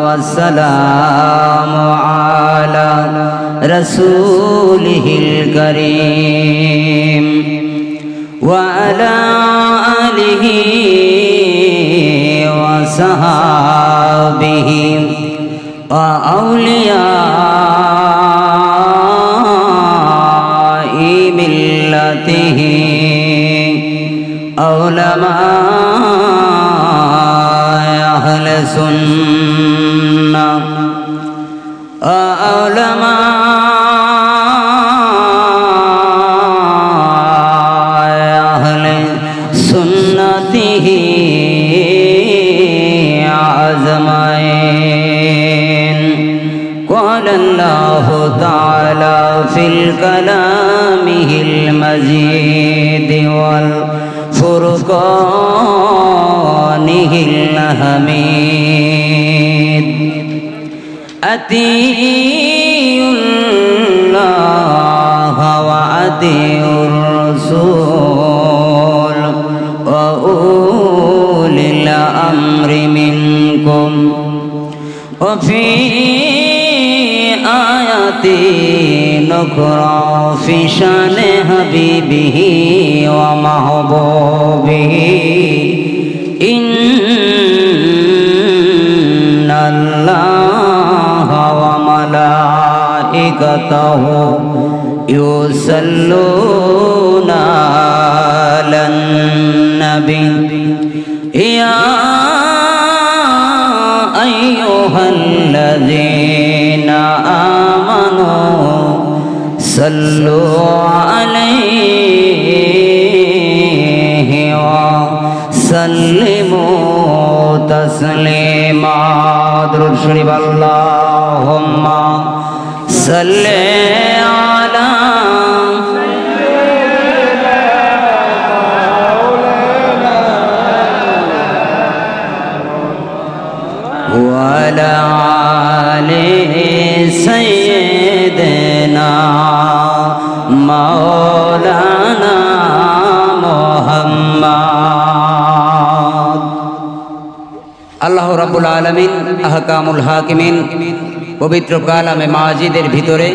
والسلام على رسوله الكريم وعلى آله وصحبه وأولياء ملته علماء أهل السنة علماء أهل سنته أجمعين. قال الله تعالى في كلامه المجيد والفرقانه الحميد: أطيعوا الله وأطيعوا الرسول وأولي الأمر منكم. وفي آيات نخرى في شأن حبيبه ومحبوبه: إن الله وملائكته يصلون على النبي يا أيها الذين آمنوا صلوا عليه وسلموا تسليما. درود شريف. اللهم صل على وعلى آل سيدنا مولانا محمد. আল্লাহ রাব্বুল আলামিন আহকামুল হাকিমিন পবিত্র কালামে মাজিদের ভিতরে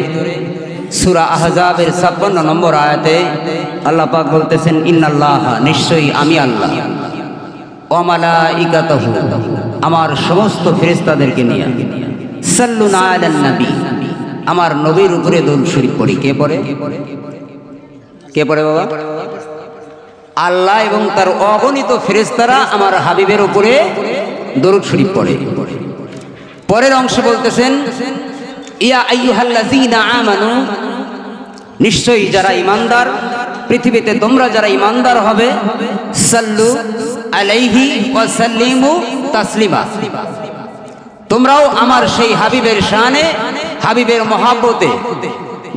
সূরা আহজাবের 56 নম্বর আয়াতে আল্লাহ পাক বলতেছেন: ইন্নাল্লাহা, নিশ্চয়ই আমি আল্লাহ, ওয়া মালাইকাতুহু, আমার সমস্ত ফেরেশতাদেরকে নিয়ে, সাল্লুনা আলান নবী, আমার নবীর উপরে দরুদ শরীফ পড়ি। কে পড়ে? কে পড়ে বাবা? আল্লাহ এবং তার অগণিত ফেরেশতারা আমার হাবিবের উপরে দরুদ শরীফ পড়ে। পরের অংশে বলতেছেন: ইয়া আইয়ুহাল্লাযীনা আমানু, নিশ্চয়ই যারা ঈমানদার, পৃথিবীতে তোমরা যারা ঈমানদার হবে, সাল্লু আলাইহি ওয়া সাল্লিমু তাসলিমা, তোমরাও আমার সেই হাবিবের শানে, হাবিবের মহব্বতে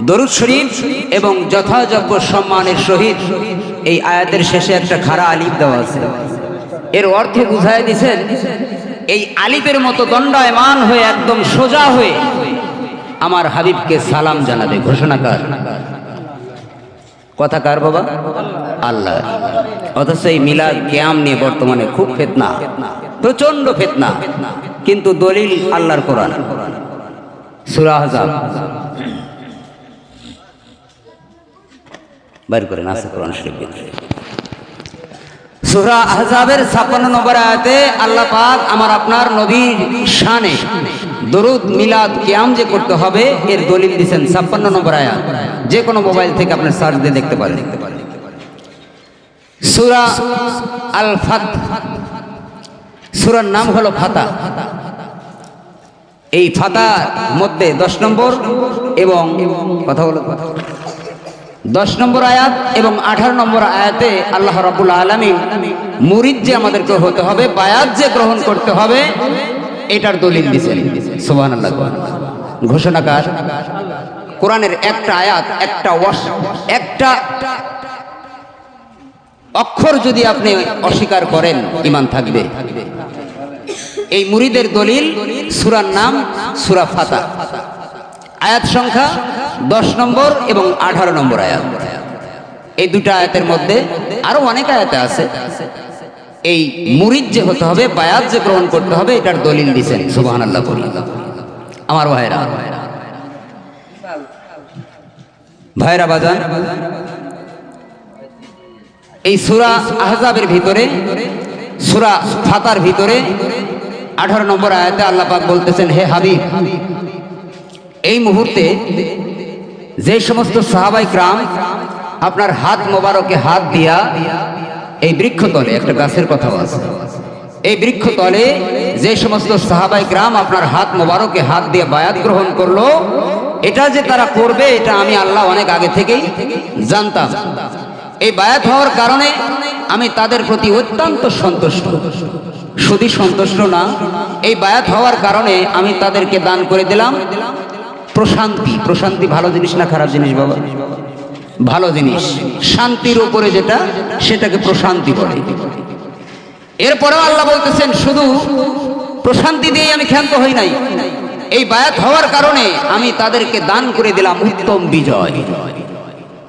দরুদ শরীফ এবং যথাযোগ্য সম্মানের সহিত। এই আয়াতের শেষে একটা খাড়া আলিফ দেওয়া আছে। এর অর্থ বুঝায় দিয়েছেন, এই আলিফের মতো দণ্ডায়মান হয়ে একদম সোজা হয়ে আমার হাবিবকে সালাম জানাবে। ঘোষণাকার কথা কার বাবা? আল্লাহ। অথচ এই মিলাদ কিয়াম নিয়ে বর্তমানে খুব ফিতনা, প্রচন্ড ফিতনা, কিন্তু দলিল আল্লাহর কোরআন। সূরা আহজাব বাইর করেন আছে কোরআন শরীফ ভিতরে। সূরা আহজাবের 56 নম্বর আয়াতে আল্লাহ পাক আমার আপনার নবীর শানে দরুদ মিলাদ কিয়াম যে করতে হবে এর দলিল দিয়েছেন। 56 নম্বর আয়াত, যে কোনো মোবাইল থেকে আপনি সার্চ দিয়ে দেখতে পারেন। সূরা আল ফাত, সূরার নাম হলো ফাতা। এই ফাতার মধ্যে 10 নম্বর এবং কথা হলো 10 নম্বর আয়াত এবং 18 নম্বর আয়াতে আল্লাহ রাব্বুল আলামিন মুরিদ যে আমাদেরকে হতে হবে, বায়াত যে গ্রহণ করতে হবে, এটার দলিল দিয়েছেন। সুবহানাল্লাহ। ঘোষণাকার কোরআনের একটা আয়াত, একটা অক্ষর যদি আপনি অস্বীকার করেন, ঈমান থাকবে। এই মুরিদের দলিল সূরার নাম সূরা ফাতা, আয়াত সংখ্যা 10 নম্বর এবং 18 নম্বর আয়াত। এই দুটো আয়াতের মধ্যে আরো অনেক আয়াত আছে, এই মুরিদ যে হতে হবে, বায়াত যে গ্রহণ করতে হবে, এটার দলিল দিয়েছেন। সুবহানাল্লাহ বলি। আমার ভাইরা বাজান, এই সূরা আহজাবের ভিতরে, সূরা ফাতার ভিতরে 18 নম্বর আয়াতে আল্লাহ পাক বলতেছেন, হে হাবিব, এই মুহূর্তে যে সমস্ত সাহাবায়ে কিরাম আপনার হাত মোবারকে হাত দিয়া এই বৃক্ষতলে, একটা গাছের কথা আছে, এই বৃক্ষতলে যে সমস্ত সাহাবায়ে কিরাম আপনার হাত মোবারকে হাত দিয়ে বায়াত গ্রহণ করলো, এটা যে তারা করবে এটা আমি আল্লাহ অনেক আগে থেকেই জানতাম। এই বায়াত হওয়ার কারণে আমি তাদের প্রতি অত্যন্ত সন্তুষ্ট। শুধু সন্তুষ্ট না, এই বায়াত হওয়ার কারণে আমি তাদেরকে দান করে দিলাম প্রশান্তি। প্রশান্তি ভালো জিনিস না খারাপ জিনিস বাবা? ভালো জিনিস। শান্তির উপরে যেটা, সেটাকে প্রশান্তি বলে। এরপরেও আল্লাহ বলতেছেন, শুধু প্রশান্তি দিয়ে আমি ক্ষান্ত হই নাই, এই বায়াত হওয়ার কারণে আমি তাদেরকে দান করে দিলাম উত্তম বিজয়।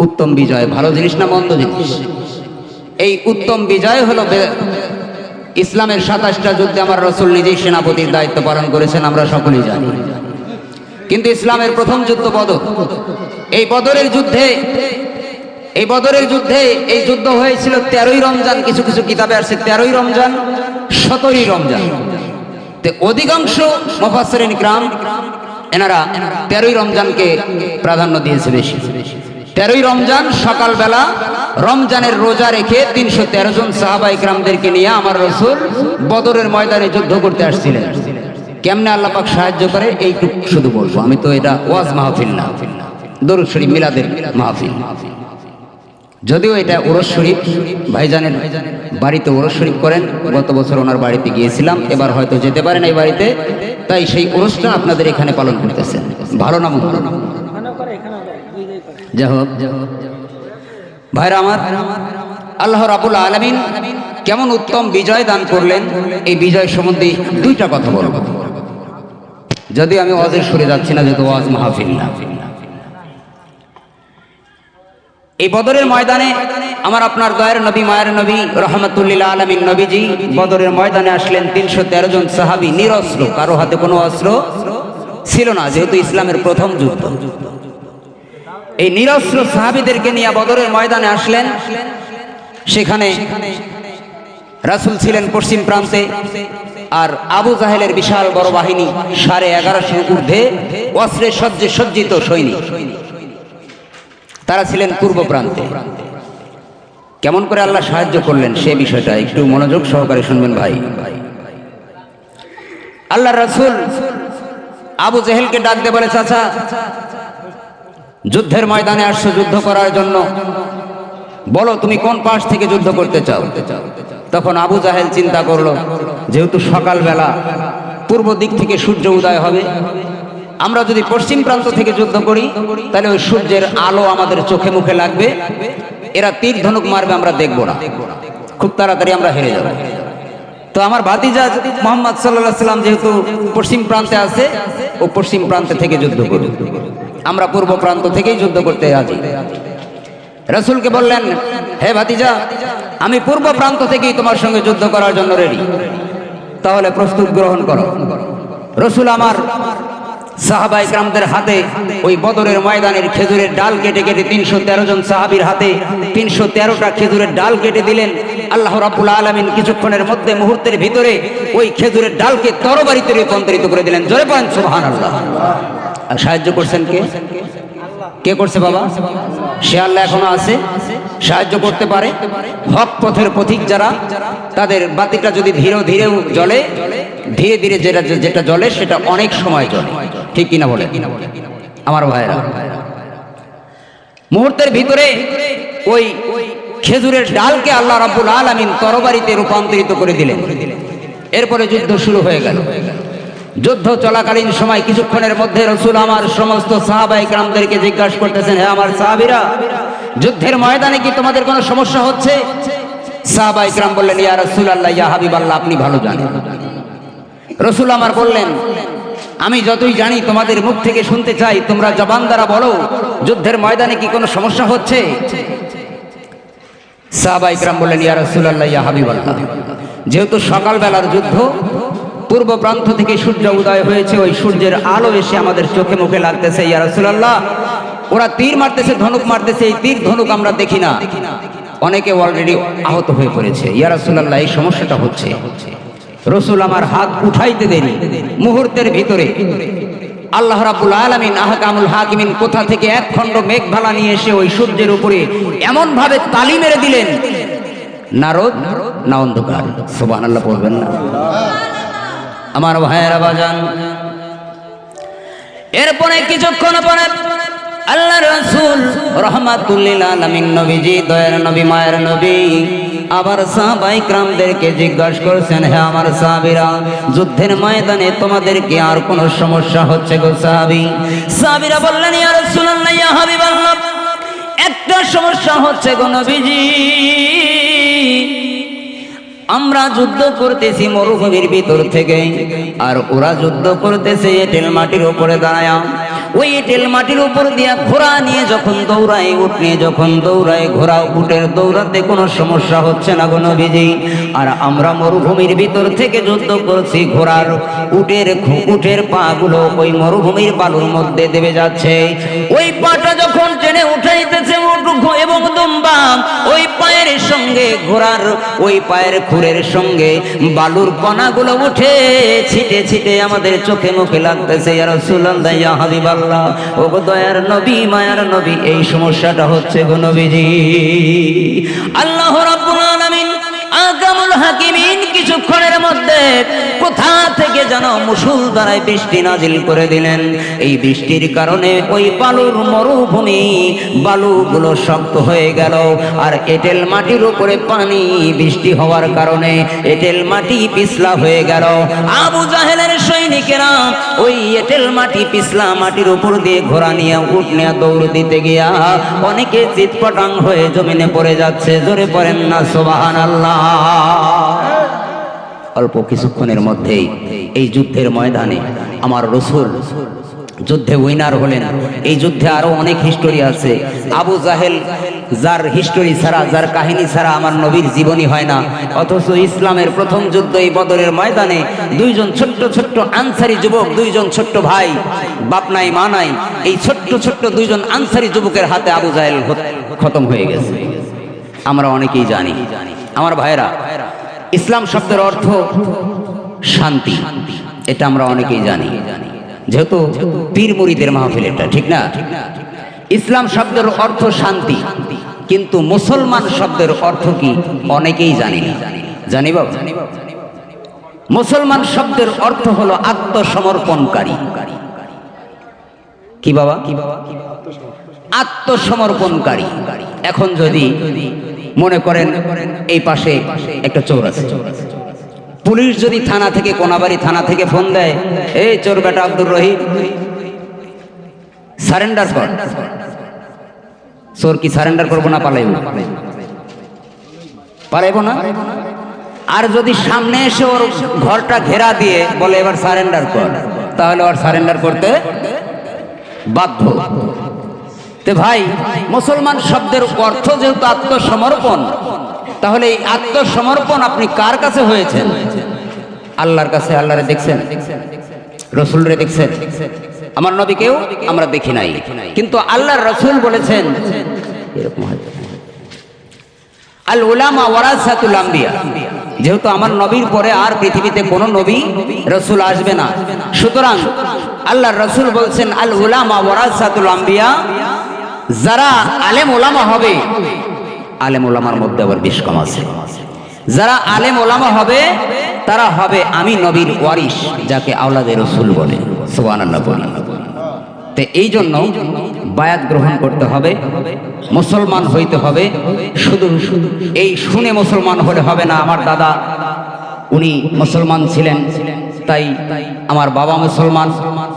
উত্তম বিজয় ভালো জিনিস না মন্দ জিনিস? এই উত্তম বিজয় হলো ইসলামের 27টা যুদ্ধে আমার রাসূল নিজেই সেনাপতির দায়িত্ব পালন করেছেন, আমরা সকলেই জানি। কিন্তু ইসলামের প্রথম যুদ্ধ বদর। এই বদরের যুদ্ধে এই যুদ্ধ হয়েছিল 13ই রমজান। কিছু কিছু কিতাবে আসছে 13ই রমজান, 17ই রমজান। অধিকাংশ মুফাসসিরিন কিরাম এনারা 13ই রমজানকে প্রাধান্য দিয়েছে বেশি। 13ই রমজান সকালবেলা রমজানের রোজা রেখে 313 জন সাহাবায়ে কিরামদেরকে নিয়ে আমার রাসূল বদরের ময়দানে যুদ্ধ করতে আসছিলেন। কেমনে আল্লাহ পাক সাহায্য করে এইটুকু শুধু বলবো। আমি তো এটা ওয়াজ মাহফিল না, দরুদ শরীফ মিলাদের মাহফিল। যদিও এটা উরস শরীফ, ভাইজানের বাড়িতে উরস শরীফ করেন। গত বছর ওনার বাড়িতে গিয়েছিলাম, এবার হয়তো যেতে পারেন এই বাড়িতে, তাই সেই উরসটা আপনাদের এখানে পালন করতেছেন। ভালো না মন্দ? যাই হোক ভাইরা আমার, আল্লাহ রাব্বুল আলামিন কেমন উত্তম বিজয় দান করলেন, এই বিজয় সম্বন্ধে দুইটা কথা বলবো। যদি আমি ওয়াজের সুরে যাচ্ছি না, যেহেতু ওয়াজ মাহফিল না। এই বদরের ময়দানে আমার আপনার দয়ার নবী, মায়ের নবী, রাহমাতুল লিল আলামিন নবীজি বদরের ময়দানে আসলেন। 313 জন সাহাবী নিরস্ত্র, কারো হাতে কোনো অস্ত্র ছিল না, যেহেতু ইসলামের প্রথম যুদ্ধ। এই নিরস্ত্র সাহাবীদেরকে নিয়ে বদরের ময়দানে আসলেন। সেখানে রাসূল ছিলেন পশ্চিম প্রান্তে, আর আবু জাহেলের বিশাল বড় বাহিনী 1150 ঊর্ধ্বে অস্ত্রে সজ্জিত সৈনিক, তারা ছিলেন পূর্ব প্রান্তে। কেমন করে আল্লাহ সাহায্য করলেন সে বিষয়টা একটু মনোযোগ সহকারে শুনবেন ভাই। আল্লাহর রাসূল আবু জেহেলকে ডাক দিয়ে বলে, চাচা, যুদ্ধের ময়দানে আসছো যুদ্ধ করার জন্য, বলো তুমি কোন পাশ থেকে যুদ্ধ করতে চাও। তখন আবু জাহেল চিন্তা করলো, যেহেতু সকালবেলা পূর্ব দিক থেকে সূর্য উদয় হবে, আমরা যদি পশ্চিম প্রান্ত থেকে যুদ্ধ করি তাহলে ওই সূর্যের আলো আমাদের চোখে মুখে লাগবে, এরা তীর ধনুক মারবে, আমরা দেখবো না, খুব তাড়াতাড়ি আমরা হেরে যাব। তো আমার ভাতিজা মুহাম্মদ সাল্লাল্লাহু আলাইহি সাল্লাম যেহেতু পশ্চিম প্রান্তে আছে, ও পশ্চিম প্রান্ত থেকে যুদ্ধ করবে, আমরা পূর্ব প্রান্ত থেকেই যুদ্ধ করতে রাজি। রাসূলকে বললেন, হে ভাতিজা, আমি পূর্ব প্রান্ত থেকেই তোমার সঙ্গে যুদ্ধ করার জন্য রেডি, তাহলে প্রস্তুত গ্রহণ করো। রাসূল আমার সাহাবায়ে কিরামদের হাতে ওই বদরের ময়দানের খেজুরের ডাল কেটে কেটে 313 জন সাহাবীর হাতে 313টা খেজুরের ডাল কেটে দিলেন। আল্লাহ রাব্বুল আলামিন কিছুক্ষণের মধ্যে, মুহূর্তের ভিতরে ওই খেজুরের ডালকে তরবারিতে রূপান্তরিত করে দিলেন। জোরে বলেন সুবহানাল্লাহ। আর সাহায্য করছেন কে? কে করছে বাবা? সে আল্লাহ এখনো আছে, সাহায্য করতে পারে। হক পথের পথিক যারা, তাদের বাতিটা যদি ধীরে ধীরে জ্বলে, ধীরে ধীরে যেটা জ্বলে সেটা অনেক সময় জ্বলে, ঠিক কিনা বলে আমার ভাইরা? মুহূর্তের ভিতরে ওই খেজুরের ডালকে আল্লাহ রাব্বুল আলামিন তরবারিতে রূপান্তরিত করে দিলেন। এরপরে যুদ্ধ শুরু হয়ে গেল। যুদ্ধ চলাকালীন সময় কিছুক্ষণের মধ্যে রাসূল আমার সমস্ত সাহাবায়ে কিরামদেরকে জিজ্ঞাসা করতেছেন, হে আমার সাহাবীরা, যুদ্ধের ময়দানে কি তোমাদের কোনো সমস্যা হচ্ছে? সাহাবায়ে কিরাম বললেন, ইয়া রাসূলুল্লাহ, ইয়া হাবিবাল্লাহ, আপনি ভালো জানেন। রাসূল আমার বললেন, আমি যতই জানি তোমাদের মুখ থেকে শুনতে চাই, তোমরা জবান দ্বারা বলো, যুদ্ধের ময়দানে কি কোনো সমস্যা হচ্ছে? সাহাবায়ে কিরাম বললেন, ইয়া রাসূলুল্লাহ, ইয়া হাবিবাল্লাহ, যেহেতু সকালবেলার যুদ্ধ, পূর্ব প্রান্ত থেকে সূর্য উদয় হয়েছে, ওই সূর্যের আলো এসে আমাদের চোখে মুখে লাগতেছে। ইয়া রাসূলুল্লাহ, ওরা তীর মারতেছে, ধনুক মারতেছে, এই তীর ধনুক আমরা দেখি না, অনেকে অলরেডি আহত হয়ে পড়েছে। ইয়া রাসূলুল্লাহ, এই সমস্যাটা হচ্ছে। রসুল আমার হাত উঠাইতে দেরি, মুহূর্তের ভিতরে আল্লাহ রাব্বুল আলামিন আহকামুল হাকিমিন কোথা থেকে এক খণ্ড মেঘভালা নিয়ে এসে ওই সূর্যের উপরে এমন ভাবে তালি মেরে দিলেন, না রোদ না অন্ধকার। সুবহানাল্লাহ বলবেন না? আমার ভাইয়েরা বাজান, এরপরে কিছুক্ষণ পরে আল্লাহ রাসূল রাহমাতুল লিল আলামিন নবীজি, দয়ার নবী, মায়ের নবী, আবার সাহাবায়ে কিরামদেরকে জিজ্ঞাসা করছেন, হে আমার সাহাবীরা, যুদ্ধের ময়দানে তোমাদের কি আর কোনো সমস্যা হচ্ছে গো সাহাবী? সাহাবীরা বললেন, ইয়া রাসূলুল্লাহ, ইয়া হাবিবাল্লাহ, একটা সমস্যা হচ্ছে গো নবীজি। আমরা যুদ্ধ করতেছি মরুভূমির ভিতর থেকে, আর ওরা যুদ্ধ করতেছে এঁটেল মাটির উপরে দাঁড়ায়া। ওই এঁটেল মাটির উপর দিয়া ঘোড়া নিয়ে যখন দৌড়ায়, উট নিয়ে যখন দৌড়ায়, ঘোড়া উটের দৌড়াতে কোনো সমস্যা হচ্ছে না গো নবীজি। আর আমরা মরুভূমির ভিতর থেকে যুদ্ধ করছি, ঘোড়ার উটের পা গুলো ওই মরুভূমির বালুর মধ্যে দেবে যাচ্ছে। ওই পাটা যখন টেনে উঠাইতেছে উট এবং দুম্বা, ওই পায়ের সঙ্গে ঘোড়ার ওই পায়ের খুরের সঙ্গে বালুর কণাগুলো উঠে ছিটে ছিটে আমাদের চোখে মুখে লাগতেছে। ইয়া রাসূলুল্লাহ, ইয়া হাবিবাল্লাহ, ও গো দয়ার নবী, মায়ার নবী, এই সমস্যাটা হচ্ছে গো নবীজি। আল্লাহ রাব্বুল আলামিন আহকামুল হাকিমিন কিছুক্ষণের মধ্যে কোথা থেকে যেন মুষলধারায় বৃষ্টি নাজিল করে দিলেন। এই বৃষ্টির কারণে ওই বালুর মরুভূমি বালুগুলো শক্ত হয়ে গেল, আর এঁটেল মাটির উপরে পানি বৃষ্টি হওয়ার কারণে এঁটেল মাটি পিছলা হয়ে গেল। আবু জাহেলের সৈনিকেরা ওই এঁটেল মাটি পিছলা মাটির উপর দিয়ে ঘোড়া নিয়ে উট নিয়ে দৌড় দিতে গিয়া অনেকে চিৎপটাং হয়ে জমিনে পড়ে যাচ্ছে। জোরে পড়েন না সুবহানাল্লাহ। অল্প কিছুক্ষণের মধ্যেই এই যুদ্ধের ময়দানে আমার রাসূল যুদ্ধে উইনার হলেন। এই যুদ্ধে আরো অনেক হিস্টোরি আছে। আবু জাহেল, যার হিস্টোরি ছাড়া, যার কাহিনী ছাড়া আমার নবীর জীবনী হয় না, অথচ ইসলামের প্রথম যুদ্ধ এই বদরের ময়দানে দুইজন ছোট্ট ছোট্ট আনসারি যুবক, দুইজন ছোট্ট ভাই, বাপ নাই মা নাই, এই ছোট্ট ছোট্ট দুইজন আনসারি যুবকের হাতে আবু জাহেল খতম হয়ে গেছে। আমরা অনেকেই জানি। আমার ভাইরা, ইসলাম শব্দের অর্থ শান্তি, এটা আমরা অনেকেই জানি, যেহেতু পীর মুরিদের মাহফিল এটা, ঠিক না? ইসলাম শব্দের অর্থ শান্তি, কিন্তু মুসলমান শব্দের অর্থ কি অনেকেই জানি না। জানি বাবা? মুসলমান শব্দের অর্থ হলো আত্মসমর্পণকারী। কি বাবা? আত্মসমর্পণকারী। এখন যদি মনে করেন এই পাশে একটা চোর আছে, পুলিশ যদি থানা থেকে, কোনাবাড়ি থানা থেকে ফোন দেয়, এই চোর বেটা আব্দুর রহিম, সারেন্ডার কর। চোর কি সারেন্ডার করবো না পালাইব? পালাইব না। আর যদি সামনে এসে ওর ঘরটা ঘেরা দিয়ে বলে এবার সারেন্ডার কর, তাহলে ওর সারেন্ডার করতে বাধ্য। তে ভাই, মুসলমান শব্দের অর্থ যেহেতু আত্মসমর্পণ, তাহলে এই আত্মসমর্পণ আপনি কার কাছে হয়েছেন? আল্লাহর কাছে। আল্লাহরে দেখছেন, রসুলরে দেখছেন, আমার নবীকেও আমরা দেখি নাই, কিন্তু আল্লাহর রসুল বলেছেন এরকম হয়, আল উলামা ওয়ারাসাতুল আম্বিয়া। যেহেতু আমার নবীর পরে আর পৃথিবীতে কোনো নবী রসুল আসবে না, সুতরাং আল্লাহর রসুল বলছেন আল উলামা ওয়ারাসাতুল আম্বিয়া, যারা আলেম ওলামা হবে, আলেম ওলামার মধ্যে আবার বেশ কম আছে, যারা আলেম ওলামা হবে তারা হবে আমি নবীর ওয়ারিস, যাকে আওলাদে রসুল বলে। সুবহানাল্লাহ বলি। তো এই জন্য বায়াত গ্রহণ করতে হবে, মুসলমান হইতে হবে। শুধু এই শুনে মুসলমান হলে হবে না, আমার দাদা উনি মুসলমান ছিলেন তাই আমার বাবা মুসলমান,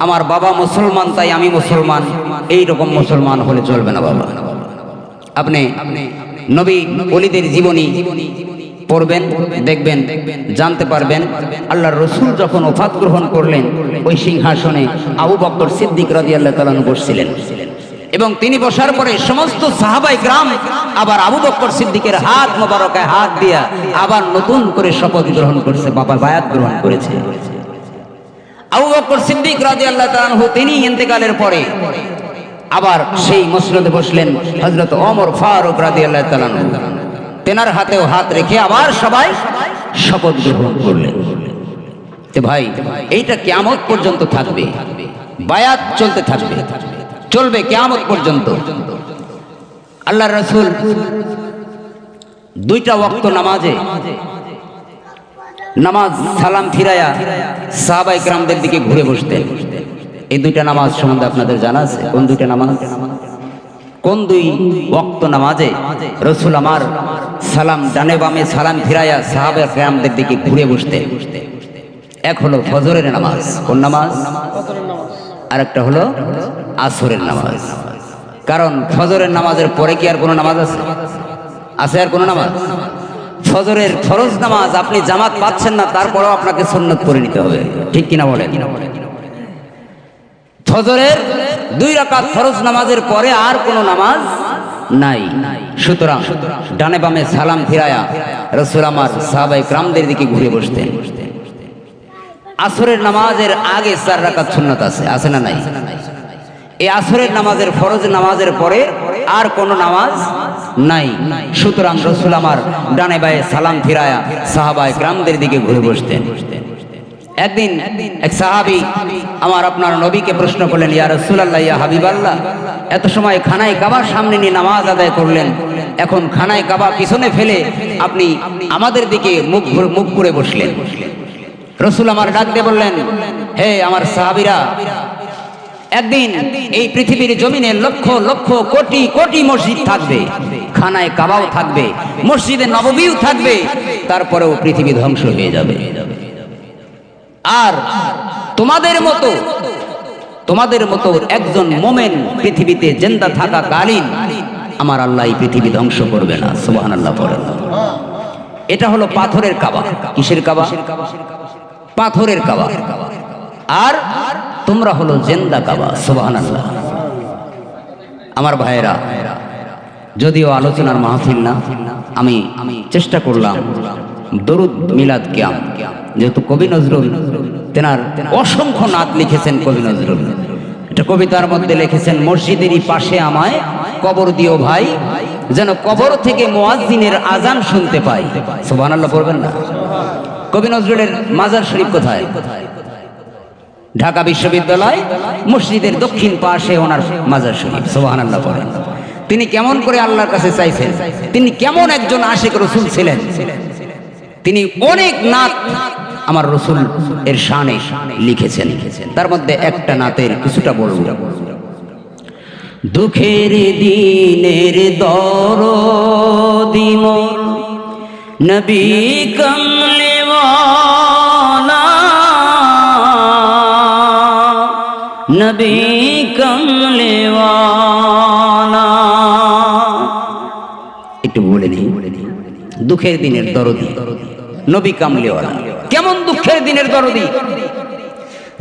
আমার বাবা মুসলমান তাই আমি মুসলমান, এই রকম মুসলমান হলে চলবে না বাবা। আপনি নবী ওলিদের জীবনী পড়বেন, দেখবেন, জানতে পারবেন আল্লাহর রসুল যখন ওফাত গ্রহণ করলেন, ওই সিংহাসনে আবু বকর সিদ্দিক রাদিয়াল্লাহু তাআলা বসছিলেন। এবং তিনি বসার পরে সমস্ত সাহাবায়ে কেরাম আবার আবু বকর সিদ্দিকের হাত মোবারকে হাত দিয়া আবার নতুন করে শপথ গ্রহণ করছে, বাবা বায়াত গ্রহণ করেছে। আবু বকর সিদ্দিক রাদিয়াল্লাহু তাআলা আনহু তিনি ইন্তেকালের পরে আবার সেই মসনদে বসলেন হযরত ওমর ফারুক রাদিয়াল্লাহু তাআলা আনহু, তেনার হাতেও হাত রেখে আবার সবাই শপথ গ্রহণ করলেন। তো ভাই এইটা কিয়ামত পর্যন্ত থাকবে, বায়াত চলতে থাকবে, চলবে কিয়ামত পর্যন্ত। আল্লাহর রাসূল দুইটা ওয়াক্ত নামাজ সালাম ফিরায়া সাহাবায়ে কেরামদের দিকে ঘুরে বসতেন। এই দুইটা নামাজ সম্বন্ধে আপনাদের জানা আছে? কোন দুইটা নামাজ? কোন দুই ওয়াক্ত নামাজে রাসূল আমার সালাম ডানে বামে সালাম ফিরায়া সাহাবায়ে কেরামদের দিকে ঘুরে বসতেন? এক হলো ফজরের নামাজ। কোন নামাজ? আর একটা হলো আসরের নামাজ। কারণ ফজরের নামাজের পরে কি আর কোনো নামাজ আছে? আছে আর কোনো নামাজ? ফজরের ফরজ নামাজ আপনি জামাত পাচ্ছেন না, তারপরেও আপনাকে সুন্নত পড়ে নিতে হবে, ঠিক কিনা বলেন? ফজরের 2 রাকাত ফরজ নামাজের পরে আর কোনো নামাজ নাই। সুতরাং ডানে বামে সালাম ফিরায়া রাসূল আমার সাহাবায়ে কেরামদের দিকে ঘুরে বসতেন। আসরের নামাজের আগে 4 রাকাত সুন্নাত আছে না নাই? এই আসরের নামাজের ফরজ নামাজের পরে আর কোনো নামাজ নাই। সুতরাং রাসূল আমার ডানে বামে সালাম ফিরায়া সাহাবায়ে কেরামদের দিকে ঘুরে বসতেন। একদিন এক সাহাবী আমার আপনার নবীকে প্রশ্ন করলেন, ইয়া রাসূলুল্লাহ, ইয়া হাবিবাল্লাহ, এত সময় খানায় কাবার সামনে নিয়ে নামাজ আদায় করলেন, এখন খানায় কাবা পিছনে ফেলে আপনি আমাদের দিকে মুখ করে বসলেন। রাসূল আমার ডাক দিয়ে বললেন, হে আমার সাহাবীরা, একদিন এই পৃথিবীর জমিনে লক্ষ লক্ষ কোটি কোটি মসজিদ থাকবে, খানায় কাবাও থাকবে, মসজিদে নববীও থাকবে, তারপরেও পৃথিবী ধ্বংস হয়ে যাবে। আর তোমাদের মতো একজন মোমেন পৃথিবীতে জিন্দা থাকাকালীন আমার আল্লাহ এই পৃথিবী ধ্বংস করবে না। সুবহানাল্লাহ পড়েন। এটা হলো পাথরের কাবা। কিসের কাবা? পাথরের কাবা। আর তোমরা হলো জিন্দা কাবা। সুবহানাল্লাহ। আমার ভাইয়েরা, যদিও আলোচনার মাহফিল না, আমি চেষ্টা করলাম দরুদ মিলাদ কিয়াম, যেহেতু কবি নজরুল তেনার অসংখ্য নাত লিখেছেন। কবি নজরুল এটা কবিতার মধ্যে লিখেছেন, মসজিদেরই পাশে আমায় কবর দিও ভাই, যেন কবর থেকে মুয়াজ্জিনের আজান শুনতে পাই। সুবহানাল্লাহ পড়বেন না? কবি নজরুলের মাজার শরীফ কোথায়? ঢাকা বিশ্ববিদ্যালয় মসজিদের দক্ষিণ পাশে ওনার মাজার শরীফ। সুবহানাল্লাহ পড়েন। তিনি কেমন করে আল্লাহর কাছে চাইছেন, তিনি কেমন একজন আশিক রাসূল ছিলেন। তিনি অনেক নাত আমার রাসূল এর শানে লিখেছেন। তার মধ্যে একটা নাতের কিছুটা বলবো। দুঃখের দিনের দরদি মোর নবী কমলেওয়ালা, নবী কমলেওয়ালা। একটু বলে নিই, দুঃখের দিনের দরদি নবী কামলেওয়ালা। কেমন দুঃখের দিনের দরদি?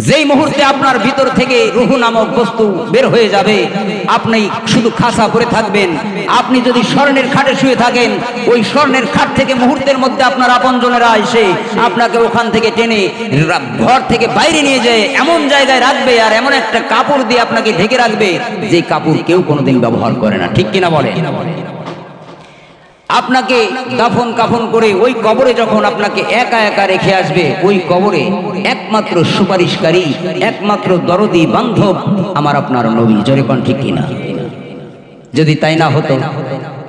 যেই মুহূর্তে আপনার ভিতর থেকে রূহ নামক বস্তু বের হয়ে যাবে, আপনি শুধু খাসা পরে থাকবেন। আপনি যদি স্বর্ণের খাটে শুয়ে থাকেন, ওই স্বর্ণের খাট থেকে মুহূর্তের মধ্যে আপনার আপনজনেরা এসে আপনাকে ওখান থেকে টেনে ঘর থেকে বাইরে নিয়ে যায়, এমন জায়গায় রাখবে আর এমন একটা কাপড় দিয়ে আপনাকে ঢেকে রাখবে যে কাপড় কেউ কোনোদিন ব্যবহার করে না, ঠিক কিনা বলে? আপনাকে দাফন কাফন করে ওই কবরে যখন আপনাকে একা একা রেখে আসবে, ওই কবরে একমাত্র সুপারিশকারী, একমাত্র দরদি বান্ধব আমার আপনার নবী। জোরে কোন ঠিক কিনা? যদি তাই না হতো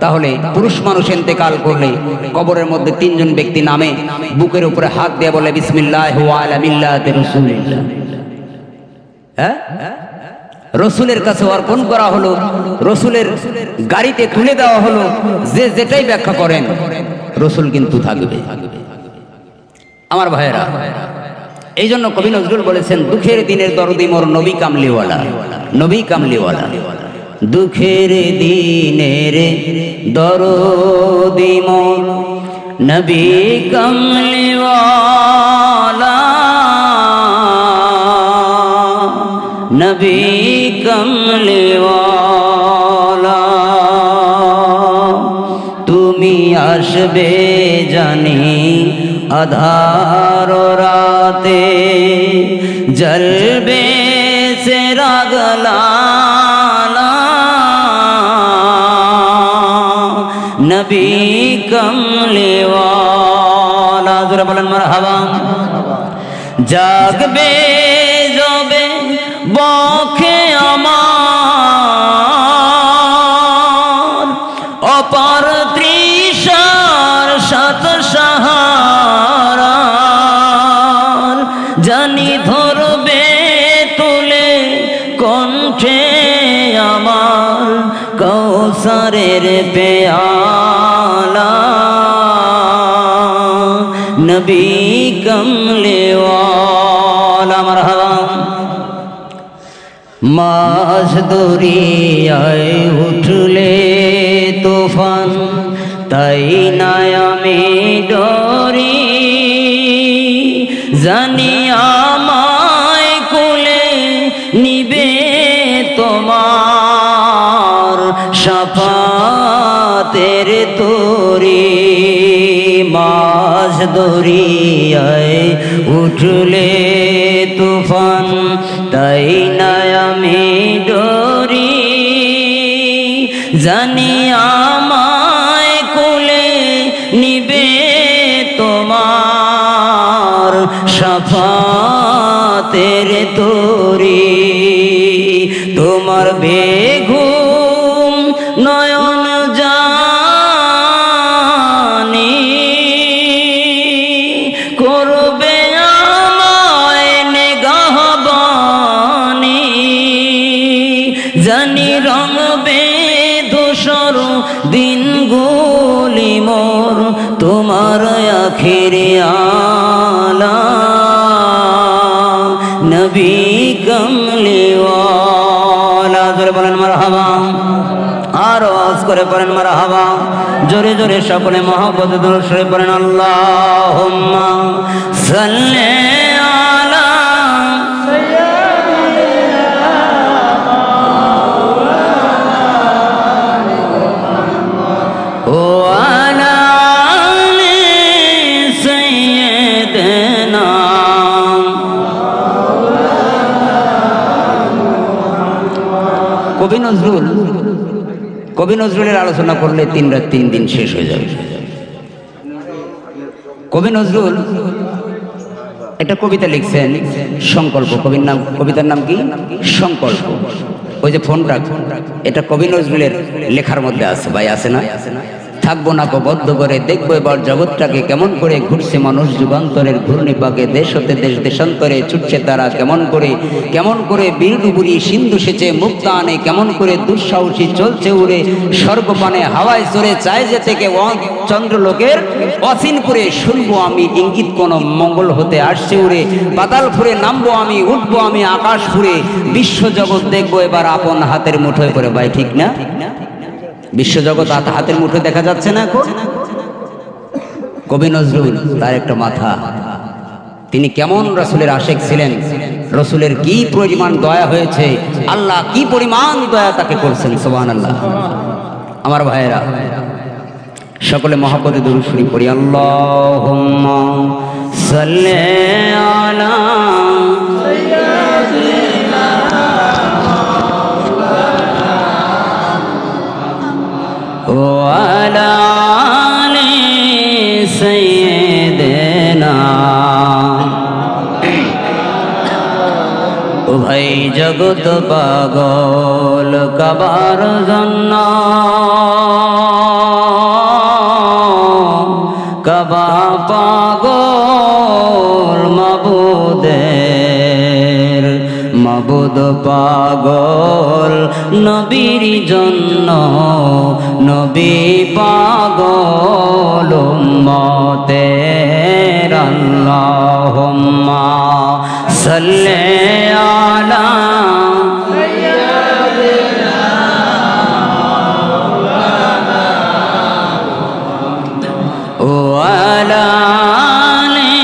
তাহলে পুরুষ মানুষ ইন্তেকাল করলে কবরের মধ্যে 3 জন ব্যক্তি নামে, বুকের উপরে হাত দিয়ে বলে বিসমিল্লাহি ওয়া আলা মিল্লাতি রাসূলিল্লাহ। হ্যাঁ, রসুলের কাছে অর্পণ করা হলো, রসুলের গাড়িতে তুলে দেওয়া হলো। যে যেটাই ব্যাখ্যা করেন, রসুল কিন্তু থাকবে। আমার ভাইয়েরা, এই জন্য কবি নজরুল বলেছেন, দুঃখের দিনের দরদি মোর নবী কামলিওয়ালা, নবী কামলিওয়ালা। দুঃখের দিনের দরদি মোর নবী কামলিওয়ালা, নবী কমলেওয়ালা। আসবে জানি আধার রাতে জ্বলবে চিরাগলানা নবী কমলে ওয়ালা জোরে বলেন মারহাবা জাগবে যাবে বখে আমার অপার তৃষার সাত সাহারা জানি ধরবে তুলে কণ্ঠে আমার কৌসারের পেয়ালা নবী কমলে ওয়ালা মারহাবা মাঝ দরিয়ায় উঠলে তুফান তাই না আমি ডরি জানি আমায় কোলে নিবে তোমার শাফাতের তরি মাঝ দরিয়ায় উঠলে তুফান তাই না আমি ডরি জানি আমায় কোলে নিবে তোমার শাফাতের তরি তোমার বেঘুম নয়ন জানি করবে আমায় নেগাহবানি জানি রঙবে ধূসর দিনগুলি মোর তোমার আখিরে আলা নবী কমলে ওয়ালা জোরে বলেন মারহাবা আর আওয়াজ করে পড়েন মারহাবা জোরে জোরে সকলে মহব্বত দরুদ শরীফ পড়েন আল্লাহুম্মা সাল্লি আলা ও আলা আলি সাইয়্যিদিনা কবি নজরুলের আলোচনা করলে 3 রাত 3 দিন শেষ হয়ে যাবে। কবি নজরুল একটা কবিতা লিখছেন সংকল্প, কবিতার নাম কি? সংকল্প। ওই যে ফোনটা, এটা কবি নজরুলের লেখার মধ্যে আছে ভাই, আছে না? থাকবো না বদ্ধ করে দেখবো এবার জগৎটাকে কেমন করে ঘুরছে মানুষ যুগান্তরের ঘূর্ণিপাকে দেশ হতে দেশ দেশান্তরে ছুটছে তারা কেমন করে বীরডুবুরি সিন্ধু সেচে মুক্তা আনে কেমন করে দুঃসাহসী চলছে উড়ে স্বর্গপানে হাওয়ায় চড়ে চায় যে থেকে চন্দ্রলোকের অচিনপুরে শুনবো আমি ইঙ্গিত কোন মঙ্গল হতে আসছে উড়ে পাতাল ফুরে নামবো আমি উঠবো আমি আকাশ ফুরে বিশ্বজগৎ দেখবো এবার আপন হাতের মুঠোয় করে। ভাই ঠিক না? বিশ্বজগৎ হাতের মুঠো দেখা যাচ্ছে না এখন? কবি নজরুল তার একটা মাথা, তিনি কেমন রাসূলের আশিক ছিলেন, রাসূলের কি পরিমাণ দয়া হয়েছে, আল্লাহ কি পরিমাণ দয়া তাকে করছেন। সুবহানাল্লাহ। আমার ভাইয়েরা সকলে মহব্বতে দুরূদ শরীফ পড়ি। আল্লাহুম্মা সাল্লি আলা ওয়ালা আলি সাইয়্যিদিনা। ও ভাই জগৎ পাগল কাবার জন্য, কাবা পাগল মাবুদের, মাবুদ পাগল নবীর জন্য, নবী পাগল উম্মতের। আল্লাহুম্মা সাল্লি আলা ওয়ালা আলি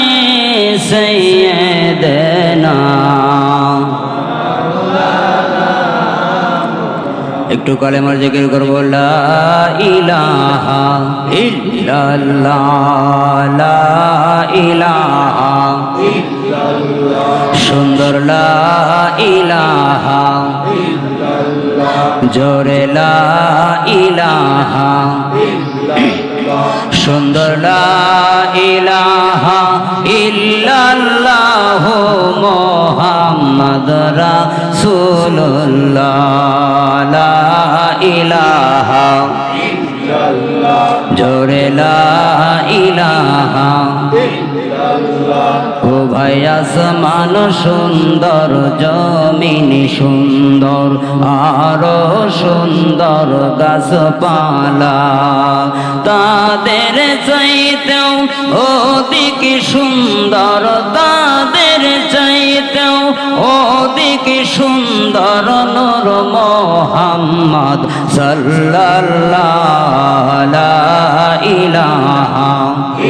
সাইয়্যিদিনা। একটু কালেমার জিকির করব লা ইলাহা ইল্লাল্লাহ লা ইলাহা ইল্লাল্লাহ সুন্দর লা ইলাহা ইল্লাল্লাহ জোরে লা ইলাহা ইল্লাল্লাহ সুন্দর লা ইলাহা ইল্লাল্লাহ মুহাম্মদ রাসূলুল্লাহ লা ইলাহা ইল্লাল্লাহ জোরে লা ইলাহা ইল্লাল্লাহ ও ভাই আসমান সুন্দর জমিন সুন্দর আরো সুন্দর গাছপালা তাদের চাইতেও অধিক সুন্দর তাদের চাইতেও অধিক সুন্দর নূর মুহাম্মদ সাল্লাল্লাহু লা ইলাহা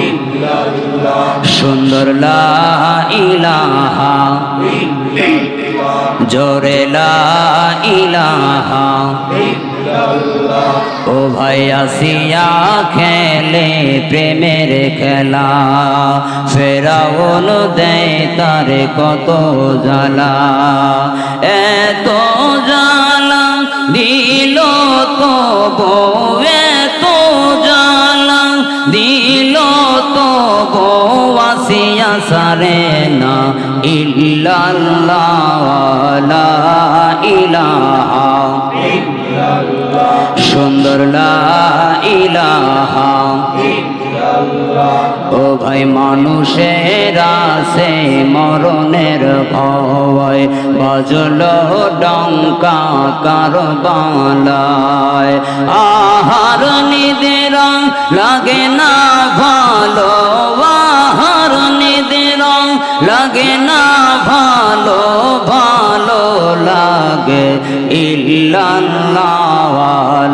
ইল্লাল্লাহ সুন্দর লা ইলাহা ইল্লাল্লাহ জোরে লা ইলাহা ইল্লাল্লাহ ও ভাই আসিয়া খেলে প্রেমের খেলা ফেরাউন দেয় তারে কত জ্বালা এত জ্বালা দিল তো এত জ্বালা দিল তো আসিয়া সারে না ইল্লাল্লাহ লা ইলাহা ইল্লাল্লাহ সুন্দর লা ইলাহা ইল্লাল্লাহ ও ভাই মানুষের আছে মরণের ভয় বাজলো ডঙ্কা কারবালায় আহার নিদ্রা লাগে না ভালো আহার নিদ্রা লাগে না ভালো ভালো লাগে ইল্লাল্লাহ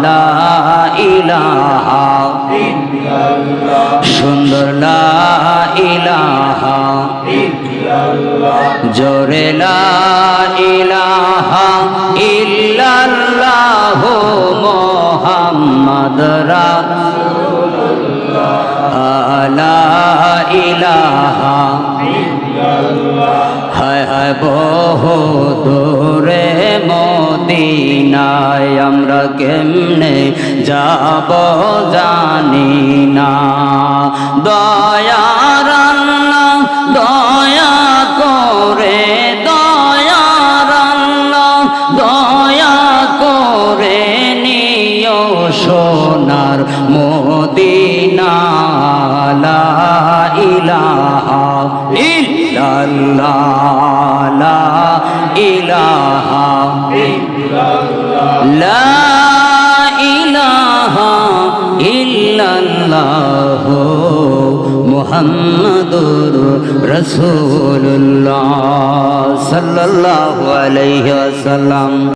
লা ইলাহা ইল্লাল্লাহ সুন্দর লা ইলাহা ইল্লাল্লাহ জোরে লা ইলাহা ইল্লাল্লাহ মুহাম্মদ রাসূলুল্লাহ লা ইলাহা ইল্লাল্লাহ হায় হায় বহু দূরে মদিনায় আমরা কেমনে যাব জানি না দয়ার আল্লাহ দয়া করে দয়ার আল্লাহ দয়া করে নিও সোনার মদিনা লা ইলাহা ইল্লাল্লাহ লা ইলাহা ইল্লাল্লাহ লা ইলাহা ইল্লাল্লাহ মুহাম্মাদুর রাসূলুল্লাহ সাল্লাল্লাহু আলাইহি ওয়াসাল্লাম।